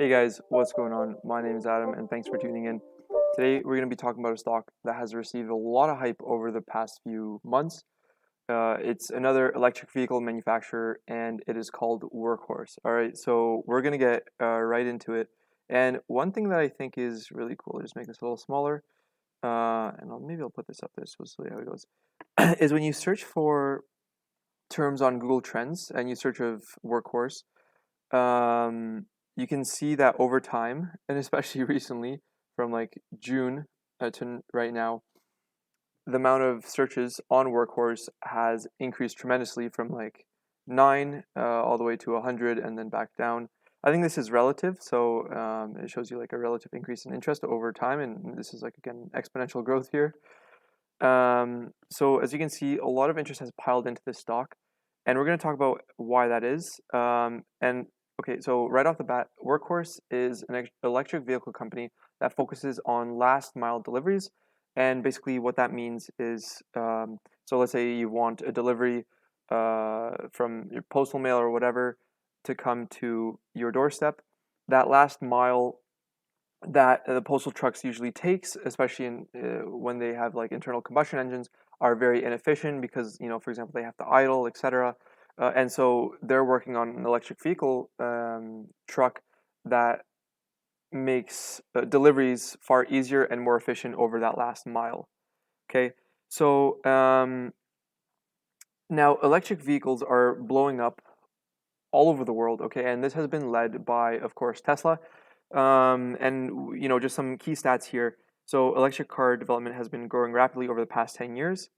Hey guys, what's going on? My name is Adam and thanks for tuning in. Today we're going to be talking about a stock that has received a lot of hype over the past few months. It's another electric vehicle manufacturer and it is called Workhorse. All right, so we're going to get right into it. And one thing that I think is really cool, I'll just make this a little smaller, and maybe I'll put this up there so we'll see how it goes, is when you search for terms on Google Trends and you search of Workhorse, you can see that over time, and especially recently, from like June to right now, the amount of searches on Workhorse has increased tremendously from like 9 all the way to 100 and then back down. I think this is relative, so it shows you like a relative increase in interest over time, and this is like again exponential growth here. So as you can see, a lot of interest has piled into this stock, and we're going to talk about why that is. And okay, so right off the bat, Workhorse is an electric vehicle company that focuses on last mile deliveries. And basically, what that means is, so let's say you want a delivery from your postal mail or whatever to come to your doorstep. That last mile that the postal trucks usually takes, especially in when they have like internal combustion engines, are very inefficient because for example, they have to idle, etc. And so they're working on an electric vehicle truck that makes deliveries far easier and more efficient over that last mile. Okay, so now electric vehicles are blowing up all over the world. Okay, and this has been led by, of course, Tesla. And just some key stats here. So electric car development has been growing rapidly over the past 10 years,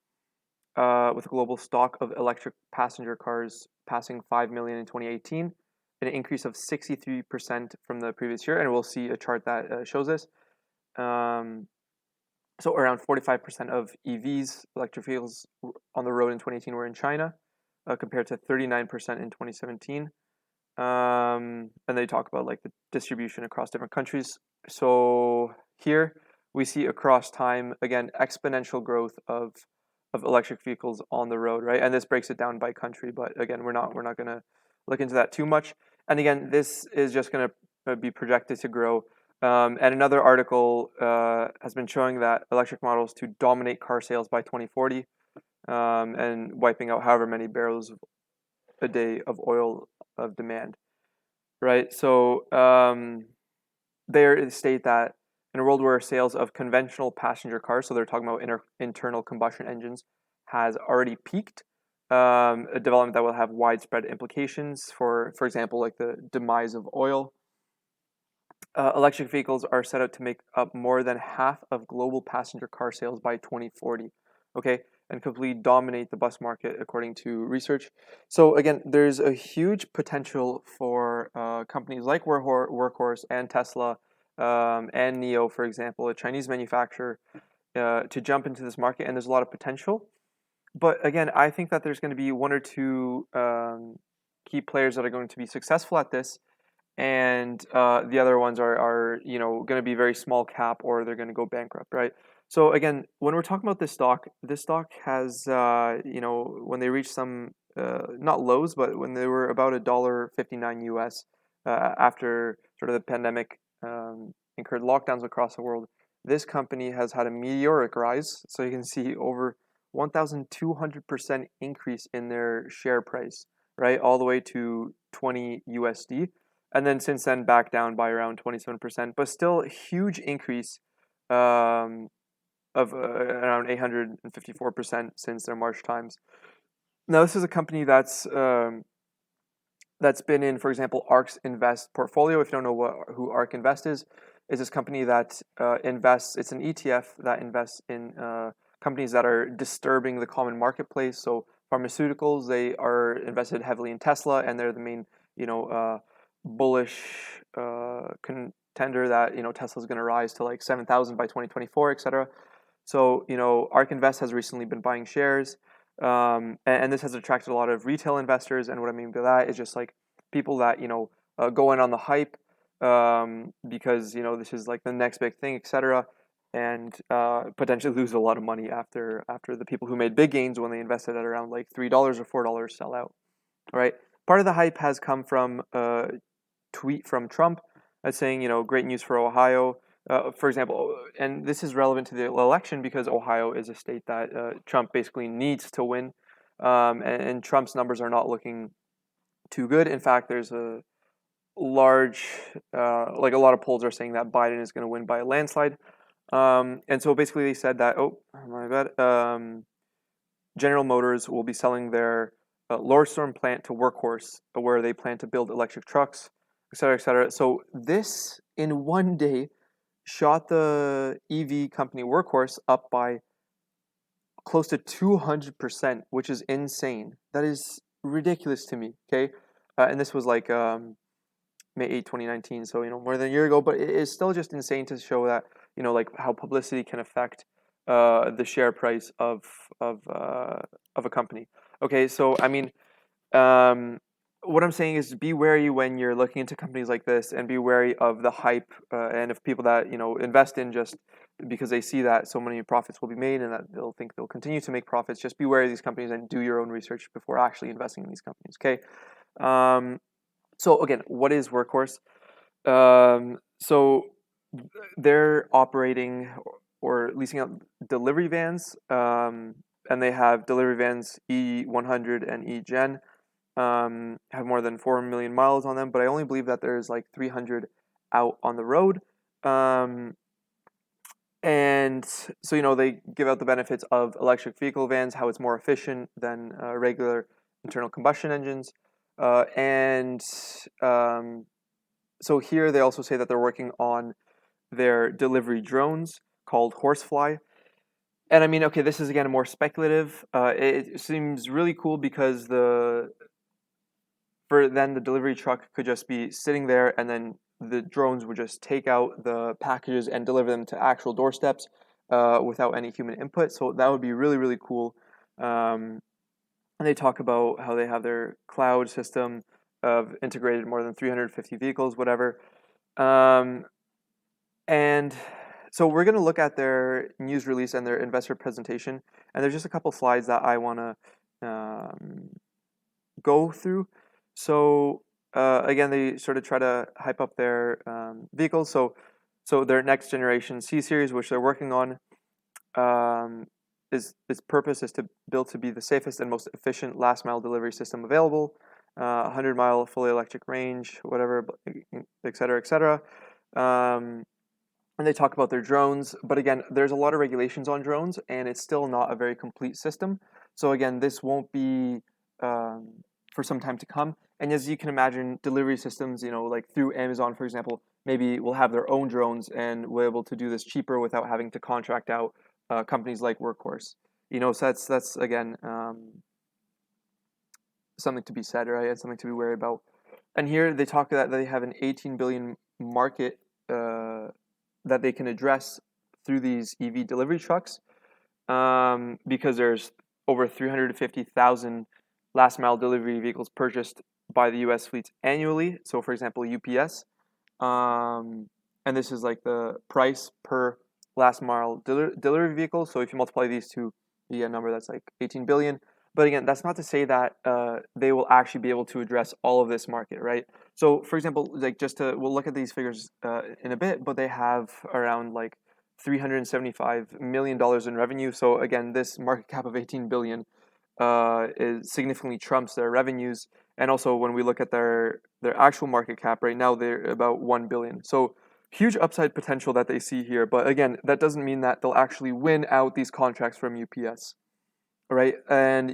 with a global stock of electric passenger cars passing 5 million in 2018, an increase of 63% from the previous year. And we'll see a chart that shows this. So around 45% of EVs, electric vehicles on the road in 2018 were in China, compared to 39% in 2017. And they talk about like the distribution across different countries. So here we see across time, again, exponential growth of electric vehicles on the road, right? And this breaks it down by country, but again, we're not going to look into that too much. And again, this is just going to be projected to grow. And another article has been showing that electric models to dominate car sales by 2040, and wiping out however many barrels a day of oil of demand, right? So they state that in a world where sales of conventional passenger cars, so they're talking about internal combustion engines, has already peaked, a development that will have widespread implications for example, like the demise of oil. Electric vehicles are set out to make up more than half of global passenger car sales by 2040, okay, and completely dominate the bus market according to research. So again, there's a huge potential for companies like Workhorse and Tesla, and NIO, for example, a Chinese manufacturer, to jump into this market, and there's a lot of potential. But again, I think that there's going to be one or two key players that are going to be successful at this, and the other ones are going to be very small cap, or they're going to go bankrupt, right? So again, when we're talking about this stock has when they reached some not lows, but when they were about $1.59 US, after sort of the pandemic incurred lockdowns across the world, this company has had a meteoric rise. So you can see over 1,200% increase in their share price, right, all the way to 20 USD, and then since then back down by around 27%, but still a huge increase of around 854% since their March times. Now, this is a company that's been in, for example, ARK's Invest portfolio. If you don't know who ARK Invest is this company that invests. It's an ETF that invests in companies that are disturbing the common marketplace. So pharmaceuticals, they are invested heavily in Tesla, and they're the main, bullish contender that Tesla's going to rise to like 7,000 by 2024, etc. So ARK Invest has recently been buying shares, and this has attracted a lot of retail investors. And what I mean by that is just like people that go in on the hype, because this is like the next big thing, etc. And potentially lose a lot of money after the people who made big gains when they invested at around like $3 or $4 sell out. Right. Part of the hype has come from a tweet from Trump, as saying, great news for Ohio. For example, and this is relevant to the election because Ohio is a state that Trump basically needs to win, and Trump's numbers are not looking too good. In fact, there's a large, like a lot of polls are saying that Biden is going to win by a landslide. And so basically they said that, oh, my bad, General Motors will be selling their Lordstown plant to Workhorse, where they plan to build electric trucks, et cetera, et cetera. So this, in one day, shot the EV company Workhorse up by close to 200%, which is insane. That is ridiculous to me, okay? And this was like May 8, 2019, so more than a year ago, but it is still just insane to show that like how publicity can affect the share price of a company. Okay, so I mean, what I'm saying is be wary when you're looking into companies like this, and be wary of the hype and of people that invest in just because they see that so many profits will be made and that they'll think they'll continue to make profits. Just be wary of these companies and do your own research before actually investing in these companies. Okay. So again, what is Workhorse? So they're operating or leasing out delivery vans, and they have delivery vans E100 and E-Gen. Have more than 4 million miles on them, but I only believe that there's like 300 out on the road. And so they give out the benefits of electric vehicle vans, how it's more efficient than regular internal combustion engines. And so here they also say that they're working on their delivery drones called Horsefly. And I mean, okay, this is again more speculative. It seems really cool because then the delivery truck could just be sitting there, and then the drones would just take out the packages and deliver them to actual doorsteps without any human input. So that would be really, really cool. And they talk about how they have their cloud system of integrated more than 350 vehicles, whatever. And so we're going to look at their news release and their investor presentation. And there's just a couple slides that I want to go through. So again, they sort of try to hype up their vehicles. So their next generation C series, which they're working on, its purpose is to build to be the safest and most efficient last mile delivery system available. 100-mile fully electric range, whatever, et cetera, et cetera. And they talk about their drones, but again, there's a lot of regulations on drones, and it's still not a very complete system. So again, this won't be for some time to come. And as you can imagine, delivery systems, like through Amazon, for example, maybe will have their own drones, and we're able to do this cheaper without having to contract out companies like Workhorse. So that's again something to be said, right? And something to be wary about. And here they talk that they have an 18 billion market that they can address through these EV delivery trucks, because there's over 350,000 last mile delivery vehicles purchased by the U.S. fleets annually. So, for example, UPS, and this is like the price per last mile delivery vehicle. So if you multiply these two, you get a number that's like 18 billion. But again, that's not to say that they will actually be able to address all of this market, right? So, for example, like we'll look at these figures in a bit, but they have around like $375 million in revenue. So again, this market cap of 18 billion is significantly trumps their revenues. And also when we look at their actual market cap right now, they're about 1 billion. So huge upside potential that they see here. But again, that doesn't mean that they'll actually win out these contracts from UPS. Right, and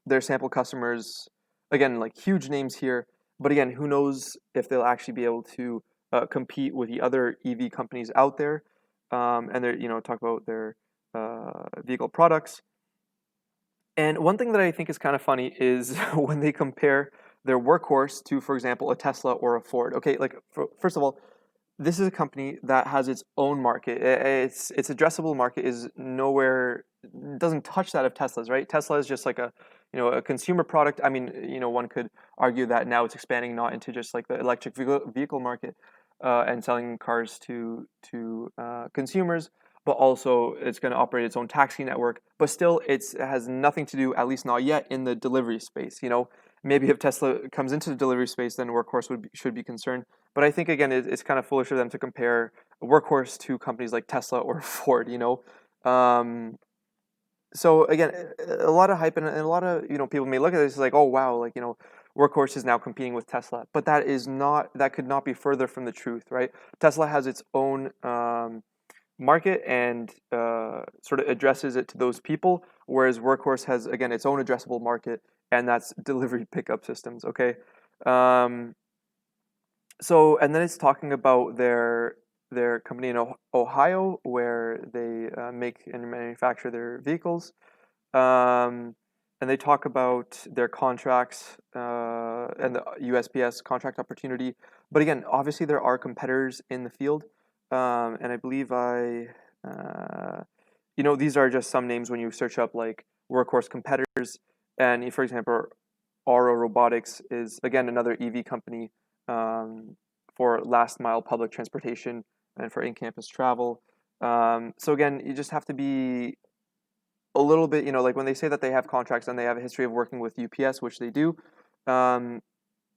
their sample customers, again, like huge names here, but again, who knows if they'll actually be able to compete with the other EV companies out there, and they're talk about their vehicle products. And one thing that I think is kind of funny is when they compare their Workhorse to, for example, a Tesla or a Ford. Okay, like first of all, this is a company that has its own market. Its addressable market is nowhere, doesn't touch that of Tesla's, right? Tesla is just like a consumer product. I mean, one could argue that now it's expanding not into just like the electric vehicle market and selling cars to consumers, but also it's going to operate its own taxi network. But still, it has nothing to do, at least not yet, in the delivery space. maybe if Tesla comes into the delivery space, then Workhorse should be concerned. But I think again, it's kind of foolish of them to compare Workhorse to companies like Tesla or Ford. So again, a lot of hype and a lot of people may look at this as like, oh wow, like Workhorse is now competing with Tesla, but that could not be further from the truth, right? Tesla has its own market and sort of addresses it to those people, whereas Workhorse has again its own addressable market, and that's delivery pickup systems. Okay, um, so and then it's talking about their company in Ohio where they make and manufacture their vehicles. Um, and they talk about their contracts and the USPS contract opportunity. But again, obviously there are competitors in the field, and I believe these are just some names when you search up like workhorse competitors. And for example, Auro Robotics is again another EV company for last mile public transportation and for in-campus travel. So again, you just have to be a little bit, like when they say that they have contracts and they have a history of working with UPS, which they do, um,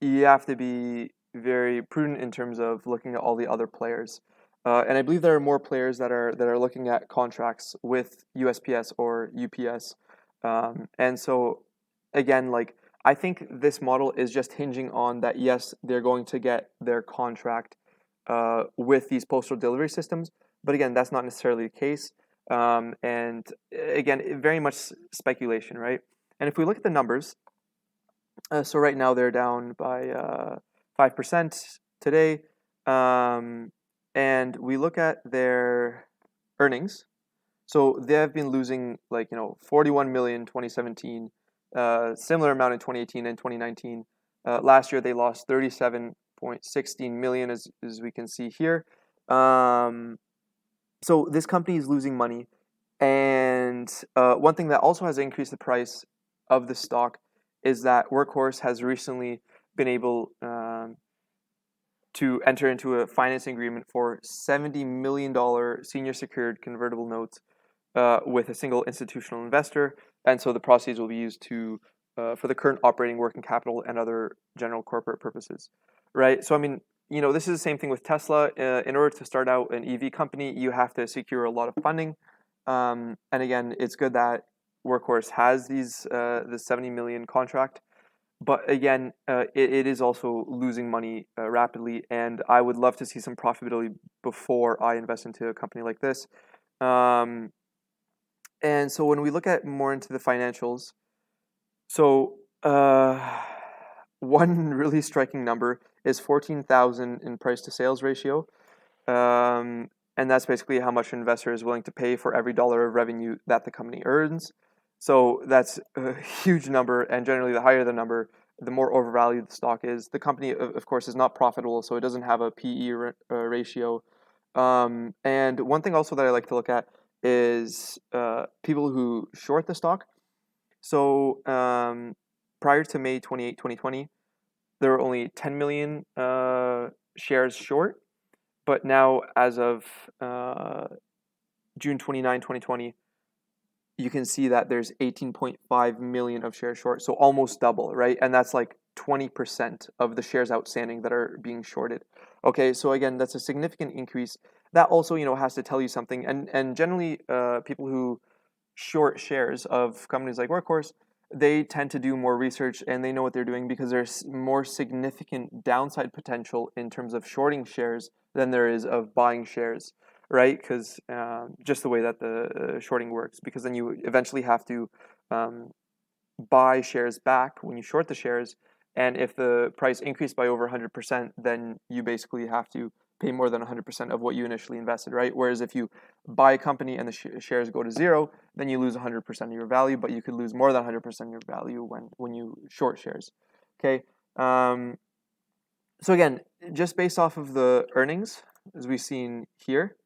you have to be very prudent in terms of looking at all the other players. And I believe there are more players that are looking at contracts with USPS or UPS. And so again, like I think this model is just hinging on that. Yes, they're going to get their contract with these postal delivery systems, but again, that's not necessarily the case. And again, very much speculation, right? And if we look at the numbers, so right now they're down by 5% today. Um, and we look at their earnings. So they have been losing 41 million 2017, similar amount in 2018 and 2019. Last year they lost 37.16 million as we can see here. So this company is losing money. And one thing that also has increased the price of the stock is that Workhorse has recently been able to enter into a financing agreement for $70 million senior secured convertible notes with a single institutional investor. And so the proceeds will be used for the current operating working capital and other general corporate purposes, right? So, I mean, this is the same thing with Tesla. In order to start out an EV company, you have to secure a lot of funding. And again, it's good that Workhorse has the 70 million contract, but again, it is also losing money rapidly, and I would love to see some profitability before I invest into a company like this. Um, and so when we look at more into the financials, so one really striking number is 14,000 in price to sales ratio. And that's basically how much an investor is willing to pay for every dollar of revenue that the company earns. So that's a huge number, and generally the higher the number, the more overvalued the stock is. The company, of course, is not profitable, so it doesn't have a PE ratio. And one thing also that I like to look at is people who short the stock. So prior to May 28, 2020, there were only 10 million shares short. But now, as of June 29, 2020, you can see that there's 18.5 million of shares short, so almost double, right? And that's like 20% of the shares outstanding that are being shorted. Okay, so again, that's a significant increase. That also, has to tell you something. And generally, people who short shares of companies like Workhorse, they tend to do more research and they know what they're doing because there's more significant downside potential in terms of shorting shares than there is of buying shares, right? Because just the way that the shorting works, because then you eventually have to buy shares back when you short the shares. And if the price increased by over 100%, then you basically have to pay more than 100% of what you initially invested, right? Whereas if you buy a company and the shares go to zero, then you lose 100% of your value, but you could lose more than 100% of your value when you short shares. Okay. So again, just based off of the earnings, as we've seen here,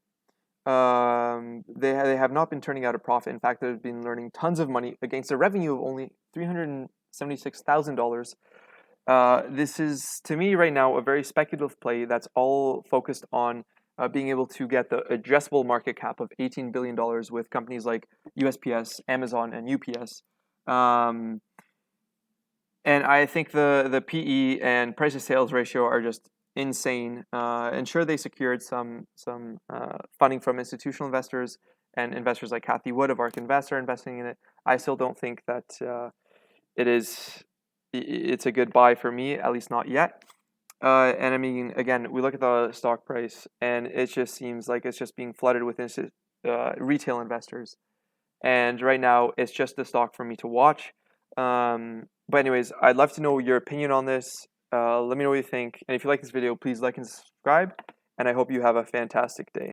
they have not been turning out a profit. In fact, they've been earning tons of money against a revenue of only $376,000. This is, to me, right now, a very speculative play that's all focused on being able to get the addressable market cap of $18 billion with companies like USPS, Amazon, and UPS. And I think the PE and price to sales ratio are just insane. And sure, they secured some funding from institutional investors and investors like Kathy Wood of ARK Invest are investing in it. I still don't think that it is it's a good buy for me, at least not yet. And I mean, again, we look at the stock price, and it just seems like it's just being flooded with retail investors. And right now, it's just the stock for me to watch. But anyways, I'd love to know your opinion on this. Let me know what you think. And if you like this video, please like and subscribe. And I hope you have a fantastic day.